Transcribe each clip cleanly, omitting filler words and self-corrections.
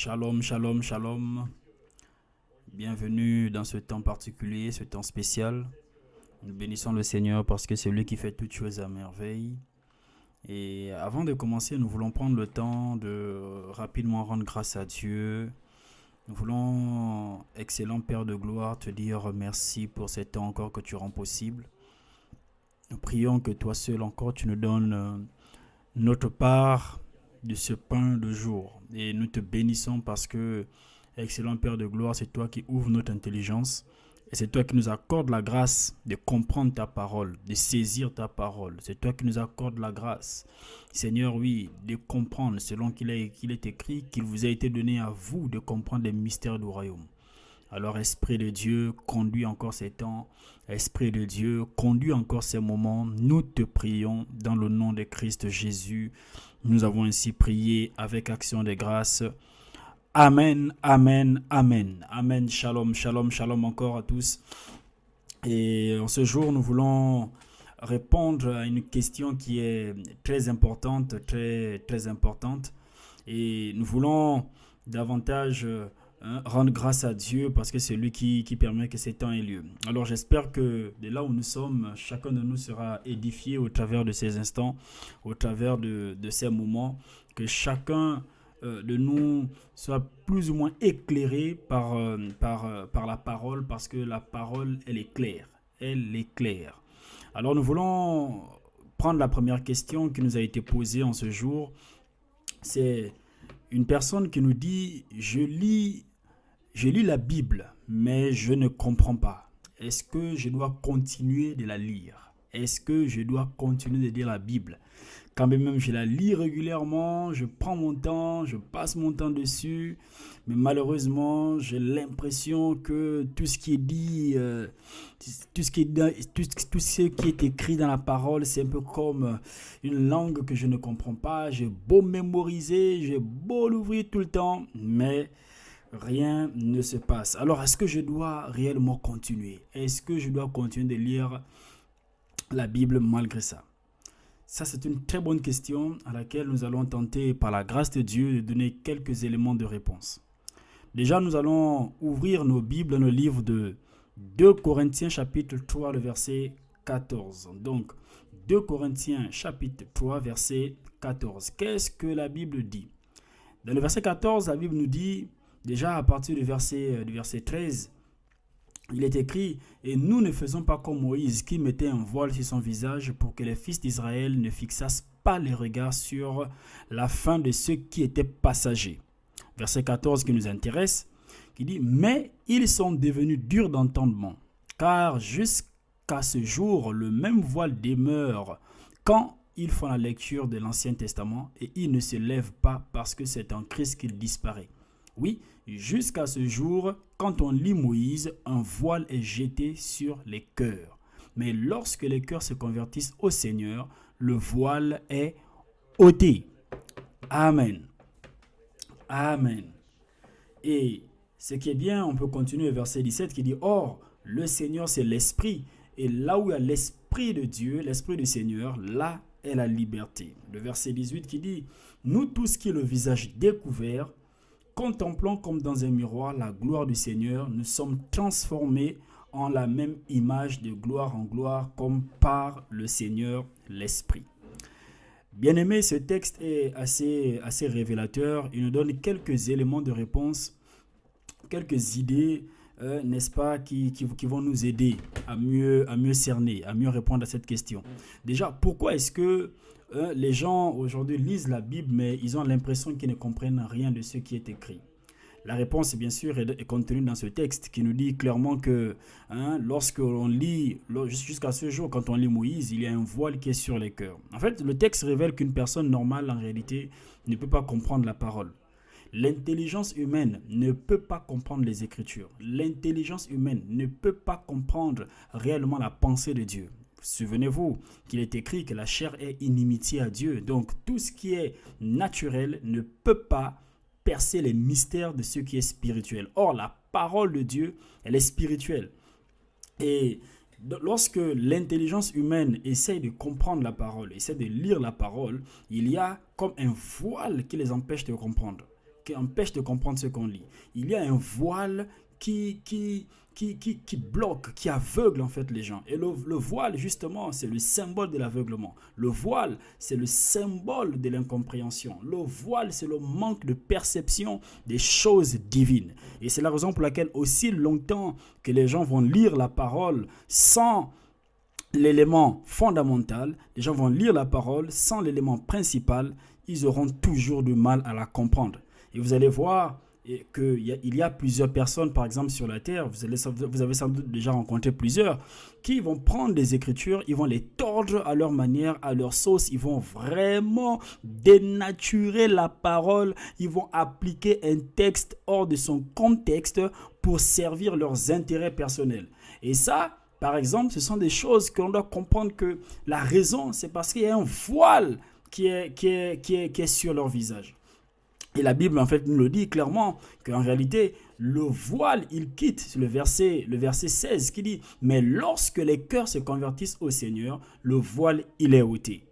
Shalom, shalom, shalom. Bienvenue dans ce temps particulier, ce temps spécial. Nous bénissons le Seigneur parce que c'est lui qui fait toutes choses à merveille. Et avant de commencer, nous voulons prendre le temps de rapidement rendre grâce à Dieu. Nous voulons, excellent Père de gloire, te dire merci pour ce temps encore que tu rends possible. Nous prions que toi seul encore tu nous donnes notre part de ce pain de jour. Et nous te bénissons parce que, excellent Père de gloire, c'est toi qui ouvres notre intelligence. Et c'est toi qui nous accordes la grâce de comprendre ta parole, de saisir ta parole. C'est toi qui nous accordes la grâce, Seigneur, oui, de comprendre selon qu'il est écrit, qu'il vous a été donné à vous de comprendre les mystères du royaume. Alors, Esprit de Dieu, conduis encore ces temps. Esprit de Dieu, conduis encore ces moments. Nous te prions dans le nom de Christ Jésus. Nous avons ainsi prié avec action de grâce. Amen, amen, amen. Amen, shalom, shalom, shalom encore à tous. Et en ce jour, nous voulons répondre à une question qui est très importante, très importante. Et nous voulons davantage rendre grâce à Dieu parce que c'est lui qui permet que ces temps aient lieu. Alors j'espère que de là où nous sommes, chacun de nous sera édifié au travers de ces instants, au travers de ces moments, que chacun de nous soit plus ou moins éclairé par la parole, parce que la parole, elle est claire. Elle est claire. Alors nous voulons prendre la première question qui nous a été posée en ce jour. C'est une personne qui nous dit « Je lis la Bible, mais je ne comprends pas. Est-ce que je dois continuer de la lire? Est-ce que je dois continuer de lire la Bible? Quand même je la lis régulièrement, je prends mon temps, je passe mon temps dessus, mais malheureusement, j'ai l'impression que tout ce qui est dit, tout ce qui est écrit dans la parole, c'est un peu comme une langue que je ne comprends pas. J'ai beau mémoriser, j'ai beau l'ouvrir tout le temps, mais rien ne se passe. Alors, est-ce que je dois réellement continuer? Est-ce que je dois continuer de lire la Bible malgré ça? Ça, c'est une très bonne question à laquelle nous allons tenter, par la grâce de Dieu, de donner quelques éléments de réponse. Déjà, nous allons ouvrir nos Bibles, nos livres de 2 Corinthiens chapitre 3, le verset 14. Donc, 2 Corinthiens chapitre 3, verset 14. Qu'est-ce que la Bible dit? Dans le verset 14, la Bible nous dit, déjà à partir du verset 13, il est écrit « Et nous ne faisons pas comme Moïse qui mettait un voile sur son visage pour que les fils d'Israël ne fixassent pas les regards sur la fin de ceux qui étaient passagers. » Verset 14 qui nous intéresse, qui dit « Mais ils sont devenus durs d'entendement, car jusqu'à ce jour, le même voile demeure quand ils font la lecture de l'Ancien Testament et ils ne se lèvent pas parce que c'est en Christ qu'il disparaît. » Oui, jusqu'à ce jour, quand on lit Moïse, un voile est jeté sur les cœurs. Mais lorsque les cœurs se convertissent au Seigneur, le voile est ôté. Amen. Amen. Et ce qui est bien, on peut continuer au verset 17 qui dit « Or, le Seigneur, c'est l'Esprit. Et là où il y a l'Esprit de Dieu, l'Esprit du Seigneur, là est la liberté. » Le verset 18 qui dit « Nous tous qui le visage découvert, contemplant comme dans un miroir la gloire du Seigneur, nous sommes transformés en la même image de gloire en gloire comme par le Seigneur l'Esprit. » Bien-aimé, ce texte est assez révélateur. Il nous donne quelques éléments de réponse, quelques idées, n'est-ce pas, qui vont nous aider à mieux cerner, à mieux répondre à cette question. Déjà, pourquoi est-ce que les gens aujourd'hui lisent la Bible, mais ils ont l'impression qu'ils ne comprennent rien de ce qui est écrit? La réponse, bien sûr, est contenue dans ce texte qui nous dit clairement que lorsque l'on lit, jusqu'à ce jour, quand on lit Moïse, il y a un voile qui est sur les cœurs. En fait, le texte révèle qu'une personne normale, en réalité, ne peut pas comprendre la parole. L'intelligence humaine ne peut pas comprendre les Écritures. L'intelligence humaine ne peut pas comprendre réellement la pensée de Dieu. Souvenez-vous qu'il est écrit que la chair est inimitié à Dieu. Donc, tout ce qui est naturel ne peut pas percer les mystères de ce qui est spirituel. Or, la parole de Dieu, elle est spirituelle. Et lorsque l'intelligence humaine essaie de comprendre la parole, essaie de lire la parole, il y a comme un voile qui les empêche de comprendre. qui empêche de comprendre ce qu'on lit. Il y a un voile qui bloque, qui aveugle en fait les gens. Et le voile, justement, c'est le symbole de l'aveuglement. Le voile, c'est le symbole de l'incompréhension. Le voile, c'est le manque de perception des choses divines. Et c'est la raison pour laquelle aussi longtemps que les gens vont lire la parole sans l'élément fondamental, les gens vont lire la parole sans l'élément principal, ils auront toujours du mal à la comprendre. Et vous allez voir qu'il y a plusieurs personnes, par exemple, sur la terre, vous avez sans doute déjà rencontré plusieurs, qui vont prendre des écritures, ils vont les tordre à leur manière, à leur sauce, ils vont vraiment dénaturer la parole, ils vont appliquer un texte hors de son contexte pour servir leurs intérêts personnels. Et ça, par exemple, ce sont des choses qu'on doit comprendre que la raison, c'est parce qu'il y a un voile qui est sur leur visage. Et la Bible, en fait, nous le dit clairement qu'en réalité, le voile, il quitte. C'est le verset 16 qui dit « Mais lorsque les cœurs se convertissent au Seigneur, le voile, il est ôté. »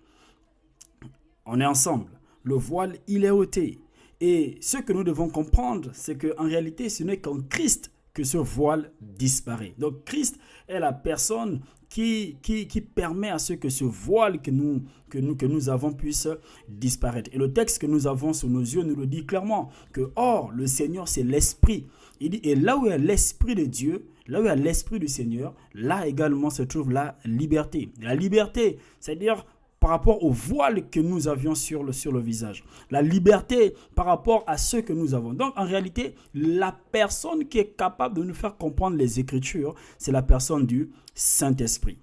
On est ensemble. Le voile, il est ôté. Et ce que nous devons comprendre, c'est qu'en réalité, ce n'est qu'en Christ que ce voile disparaît. Donc, Christ est la personne qui permet à ce que ce voile que nous avons puisse disparaître. Et le texte que nous avons sous nos yeux nous le dit clairement que, or, le Seigneur, c'est l'Esprit. Il dit, et là où il y a l'Esprit de Dieu, là où il y a l'Esprit du Seigneur, là également se trouve la liberté. La liberté, c'est-à-dire par rapport au voile que nous avions sur le visage. La liberté par rapport à ce que nous avons. Donc, en réalité, la personne qui est capable de nous faire comprendre les Écritures, c'est la personne du Saint-Esprit.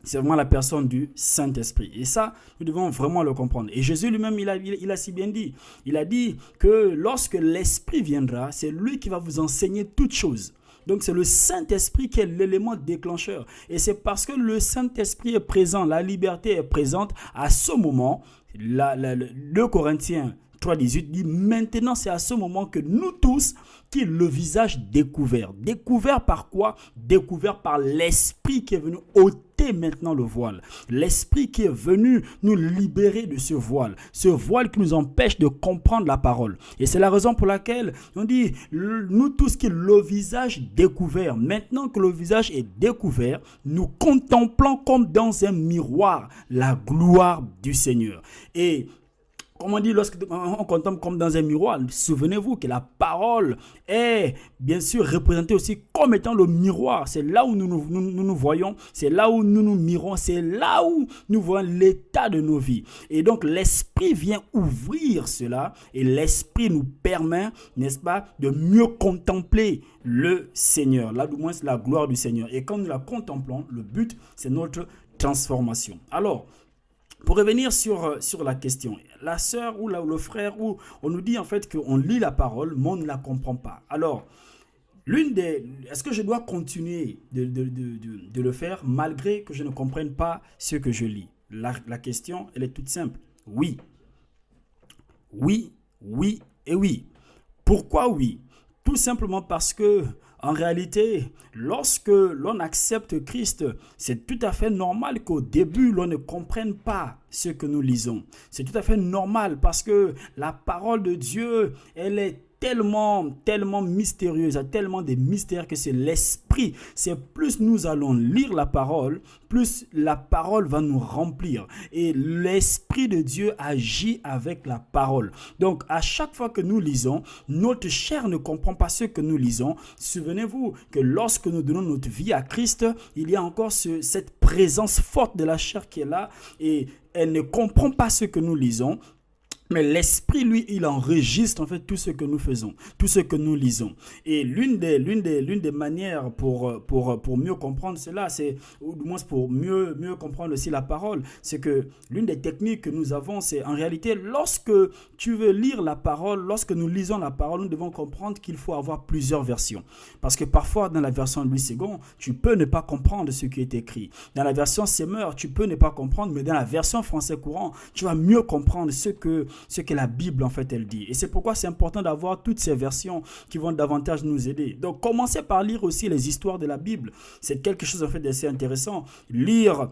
C'est vraiment la personne du Saint-Esprit. Et ça, nous devons vraiment le comprendre. Et Jésus lui-même, il a si bien dit. Il a dit que lorsque l'Esprit viendra, c'est lui qui va vous enseigner toutes choses. Donc, c'est le Saint-Esprit qui est l'élément déclencheur. Et c'est parce que le Saint-Esprit est présent, la liberté est présente, à ce moment, 2 Corinthiens 3,18 dit, maintenant c'est à ce moment que nous tous, qui le visage découvert. Découvert par quoi? Découvert par l'Esprit qui est venu ôter maintenant le voile. L'Esprit qui est venu nous libérer de ce voile qui nous empêche de comprendre la parole. Et c'est la raison pour laquelle on dit, nous tous qui le visage découvert, maintenant que le visage est découvert, nous contemplons comme dans un miroir la gloire du Seigneur. Et comme on dit, lorsqu'on contemple comme dans un miroir, souvenez-vous que la parole est bien sûr représentée aussi comme étant le miroir. C'est là où nous nous voyons, c'est là où nous nous mirons, c'est là où nous voyons l'état de nos vies. Et donc l'Esprit vient ouvrir cela et l'Esprit nous permet, n'est-ce pas, de mieux contempler le Seigneur. Là, du moins, c'est la gloire du Seigneur. Et quand nous la contemplons, le but, c'est notre transformation. Alors, pour revenir sur la question, la sœur ou le frère, où on nous dit en fait qu'on lit la parole, mais on ne la comprend pas. Alors, est-ce que je dois continuer de le faire malgré que je ne comprenne pas ce que je lis? La question, elle est toute simple. Oui. Oui, oui et oui. Pourquoi oui? Tout simplement parce que, en réalité, lorsque l'on accepte Christ, c'est tout à fait normal qu'au début, l'on ne comprenne pas ce que nous lisons. C'est tout à fait normal parce que la parole de Dieu, elle est tellement mystérieuse, il y a tellement de mystères que c'est l'Esprit. C'est plus nous allons lire la parole, plus la parole va nous remplir. Et l'Esprit de Dieu agit avec la parole. Donc, à chaque fois que nous lisons, notre chair ne comprend pas ce que nous lisons. Souvenez-vous que lorsque nous donnons notre vie à Christ, il y a encore cette présence forte de la chair qui est là et elle ne comprend pas ce que nous lisons. Mais l'Esprit, lui, il enregistre en fait tout ce que nous faisons, tout ce que nous lisons. Et l'une des manières pour mieux comprendre cela, c'est, ou du moins pour mieux comprendre aussi la parole, c'est que l'une des techniques que nous avons, c'est en réalité, lorsque tu veux lire la parole, lorsque nous lisons la parole, nous devons comprendre qu'il faut avoir plusieurs versions. Parce que parfois, dans la version Louis II, tu peux ne pas comprendre ce qui est écrit. Dans la version Semeur, tu peux ne pas comprendre, mais dans la version français courant, tu vas mieux comprendre ce que la Bible en fait elle dit. Et c'est pourquoi c'est important d'avoir toutes ces versions qui vont davantage nous aider. Donc commencez par lire aussi les histoires de la Bible. C'est quelque chose en fait d'assez intéressant. Lire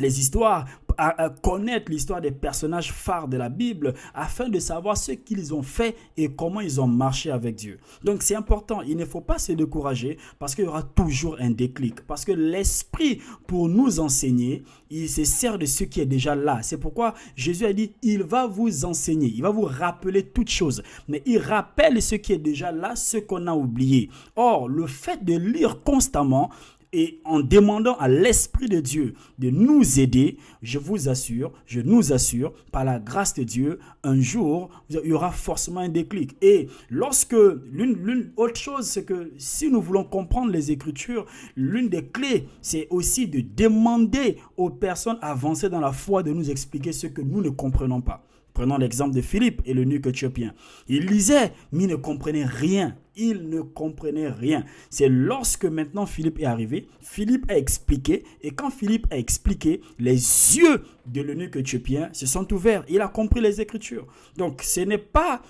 les histoires, à connaître l'histoire des personnages phares de la Bible afin de savoir ce qu'ils ont fait et comment ils ont marché avec Dieu. Donc c'est important, il ne faut pas se décourager parce qu'il y aura toujours un déclic. Parce que l'Esprit, pour nous enseigner, il se sert de ce qui est déjà là. C'est pourquoi Jésus a dit, il va vous enseigner, il va vous rappeler toutes choses. Mais il rappelle ce qui est déjà là, ce qu'on a oublié. Or, le fait de lire constamment, et en demandant à l'Esprit de Dieu de nous aider, je nous assure, par la grâce de Dieu, un jour, il y aura forcément un déclic. Et lorsque, l'une autre chose, c'est que si nous voulons comprendre les Écritures, l'une des clés, c'est aussi de demander aux personnes avancées dans la foi de nous expliquer ce que nous ne comprenons pas. Prenons l'exemple de Philippe et l'eunuque éthiopien. Il lisait, mais il ne comprenait rien. Il ne comprenait rien. C'est lorsque maintenant Philippe est arrivé, Philippe a expliqué, et quand Philippe a expliqué, les yeux de l'eunuque éthiopien se sont ouverts. Il a compris les Écritures. Donc ce n'est pas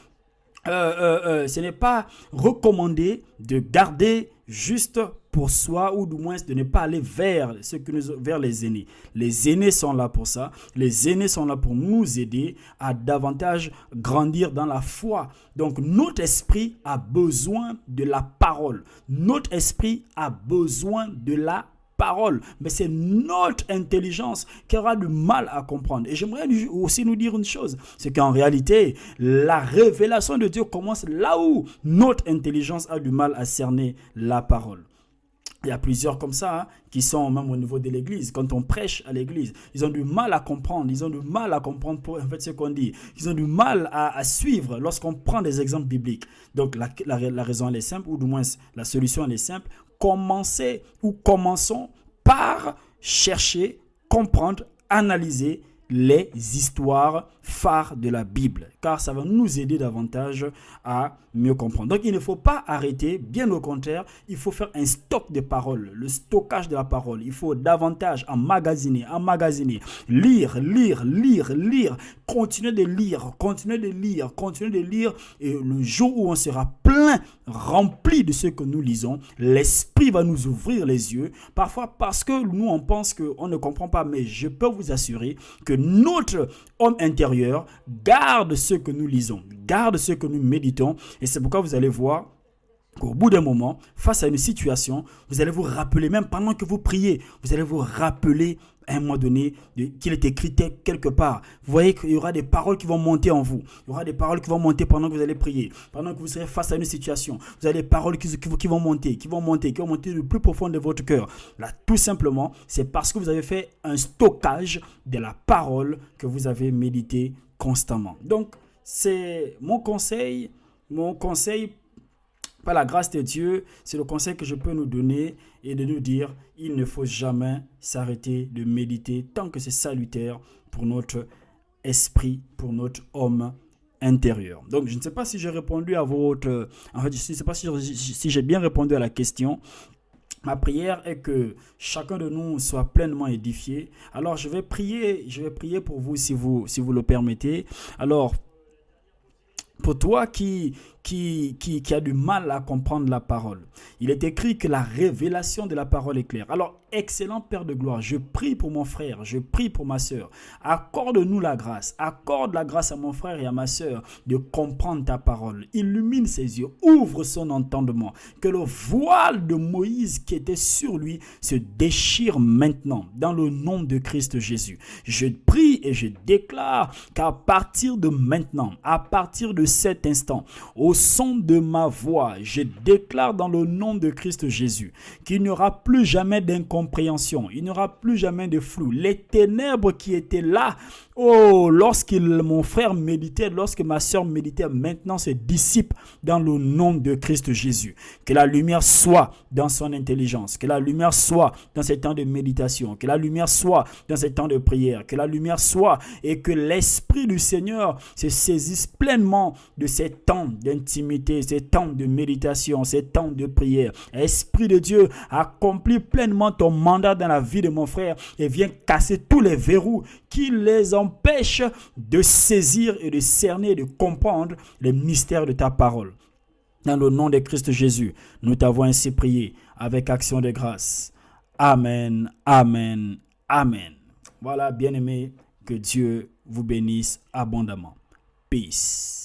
recommandé de garder juste pour soi, ou du moins de ne pas aller vers les aînés. Les aînés sont là pour ça. Les aînés sont là pour nous aider à davantage grandir dans la foi. Donc notre esprit a besoin de la parole. Notre esprit a besoin de la parole, mais c'est notre intelligence qui aura du mal à comprendre. Et j'aimerais aussi nous dire une chose, c'est qu'en réalité, la révélation de Dieu commence là où notre intelligence a du mal à cerner la parole. Il y a plusieurs comme ça qui sont même au niveau de l'église. Quand on prêche à l'église, ils ont du mal à comprendre. Ils ont du mal à comprendre pour, en fait, ce qu'on dit. Ils ont du mal à suivre lorsqu'on prend des exemples bibliques. Donc la raison elle est simple, ou du moins la solution elle est simple. Commençons par chercher, comprendre, analyser les histoires phares de la Bible, car ça va nous aider davantage à mieux comprendre. Donc il ne faut pas arrêter, bien au contraire, il faut faire un stock de paroles, le stockage de la parole. Il faut davantage emmagasiner, lire, continuer de lire, et le jour où on sera plein, rempli de ce que nous lisons, l'Esprit va nous ouvrir les yeux, parfois parce que nous on pense qu'on ne comprend pas, mais je peux vous assurer que notre homme intérieur garde ce que nous lisons, garde ce que nous méditons, et c'est pourquoi vous allez voir qu'au bout d'un moment, face à une situation, vous allez vous rappeler, même pendant que vous priez, vous allez vous rappeler à un moment donné qu'il est écrit quelque part. Vous voyez qu'il y aura des paroles qui vont monter en vous. Il y aura des paroles qui vont monter pendant que vous allez prier. Pendant que vous serez face à une situation, vous avez des paroles qui vont monter le plus profond de votre cœur. Là, tout simplement, c'est parce que vous avez fait un stockage de la parole que vous avez médité constamment. Donc, c'est mon conseil, par la grâce de Dieu, c'est le conseil que je peux nous donner et de nous dire, il ne faut jamais s'arrêter de méditer tant que c'est salutaire pour notre esprit, pour notre homme intérieur. Donc, je ne sais pas si j'ai répondu à votre... En fait, je ne sais pas si j'ai bien répondu à la question. Ma prière est que chacun de nous soit pleinement édifié. Alors, je vais prier pour vous si vous le permettez. Alors, pour toi qui a du mal à comprendre la parole, il est écrit que la révélation de la parole est claire. Alors, excellent Père de gloire, je prie pour mon frère, je prie pour ma sœur. Accorde-nous la grâce, accorde la grâce à mon frère et à ma sœur de comprendre ta parole. Illumine ses yeux, ouvre son entendement. Que le voile de Moïse qui était sur lui se déchire maintenant dans le nom de Christ Jésus. Je prie et je déclare qu'à partir de maintenant, à partir de cet instant, au son de ma voix, je déclare dans le nom de Christ Jésus qu'il n'y aura plus jamais d'incompréhension, il n'y aura plus jamais de flou. Les ténèbres qui étaient là, lorsque mon frère méditait, lorsque ma soeur méditait, maintenant se dissipent dans le nom de Christ Jésus. Que la lumière soit dans son intelligence, que la lumière soit dans ces temps de méditation, que la lumière soit dans ces temps de prière, que la lumière soit et que l'Esprit du Seigneur se saisisse pleinement de ces temps d'intimité, ces temps de méditation, ces temps de prière. Esprit de Dieu, accomplis pleinement ton mandat dans la vie de mon frère et viens casser tous les verrous qui les empêchent de saisir et de cerner et de comprendre les mystères de ta parole. Dans le nom de Christ Jésus, nous t'avons ainsi prié avec action de grâce. Amen, amen, amen. Voilà, bien-aimés, que Dieu vous bénisse abondamment. Peace.